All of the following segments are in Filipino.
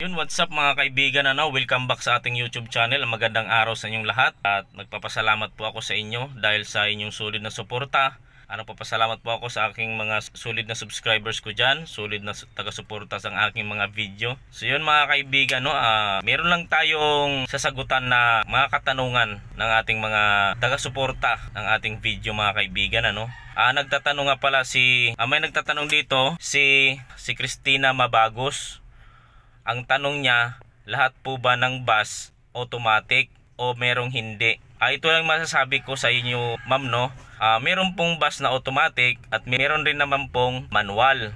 Yun, what's up mga kaibigan, welcome back sa ating YouTube channel. Magandang araw sa inyong lahat at nagpapasalamat po ako sa inyo dahil sa inyong sulit na suporta. Papasalamat po ako sa aking mga sulit na subscribers ko dyan, sulit na taga-suporta sa aking mga video. So yun mga kaibigan, meron lang tayong sasagutan na mga katanungan ng ating mga taga-suporta ng ating video mga kaibigan. Nagtatanong nga pala may nagtatanong dito si Christina Mabagos. Ang tanong niya, lahat po ba ng bus automatic o merong hindi? Ito lang masasabi ko sa inyo, ma'am, meron pong bus na automatic at meron rin naman pong manual.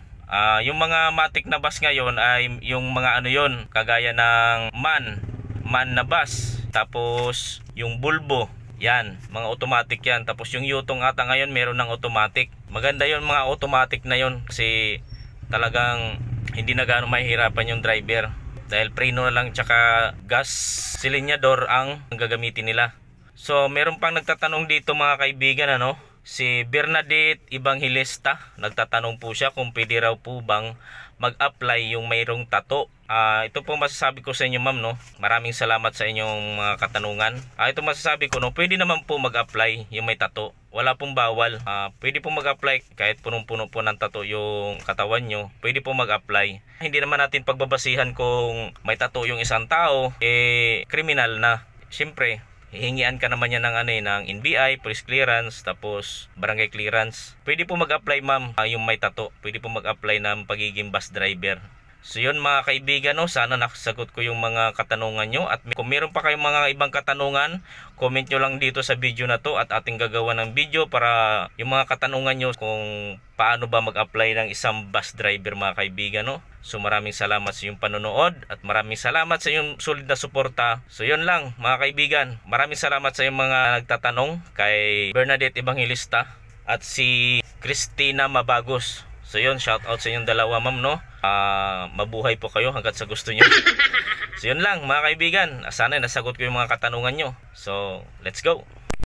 Yung mga matic na bus ngayon ay yung mga kagaya ng man na bus. Tapos yung Bulbo, yan, mga automatic yan. Tapos yung Yutong ata ngayon meron ng automatic. Maganda yung mga automatic na yon kasi talagang hindi na gaano mahihirapan yung driver dahil preno na lang tsaka gas silinyador ang gagamitin nila. So meron pang nagtatanong dito mga kaibigan, si Bernadette Evangelista. Nagtatanong po siya kung pwede raw po bang mag-apply yung mayroong tato. Ito po masasabi ko sa inyo, ma'am, maraming salamat sa inyong mga katanungan. Ito masasabi ko, pwede naman po mag-apply yung may tato. Wala pong bawal. Pwede po mag-apply kahit punong-puno po ng tato yung katawan nyo. Pwede po mag-apply. Hindi naman natin pagbabasihan kung may tato yung isang tao, kriminal na. Siyempre, hihingian ka naman yan ng NBI, police clearance, tapos barangay clearance. Pwede po mag-apply, ma'am, yung may tato. Pwede po mag-apply ng pagiging bus driver. So yun mga kaibigan, sana nakasagot ko yung mga katanungan nyo. At kung meron pa kayong mga ibang katanungan, comment nyo lang dito sa video na to at ating gagawa ng video para yung mga katanungan nyo kung paano ba mag-apply ng isang bus driver mga kaibigan. So maraming salamat sa iyong panonood at maraming salamat sa iyong solid na suporta. So yun lang mga kaibigan, maraming salamat sa iyong mga nagtatanong kay Bernadette Evangelista at si Christina Mabagos. So yun, shout out sa inyong dalawa, ma'am, mabuhay po kayo hanggat sa gusto nyo. So yun lang mga kaibigan, sana nasagot ko yung mga katanungan nyo. So let's go.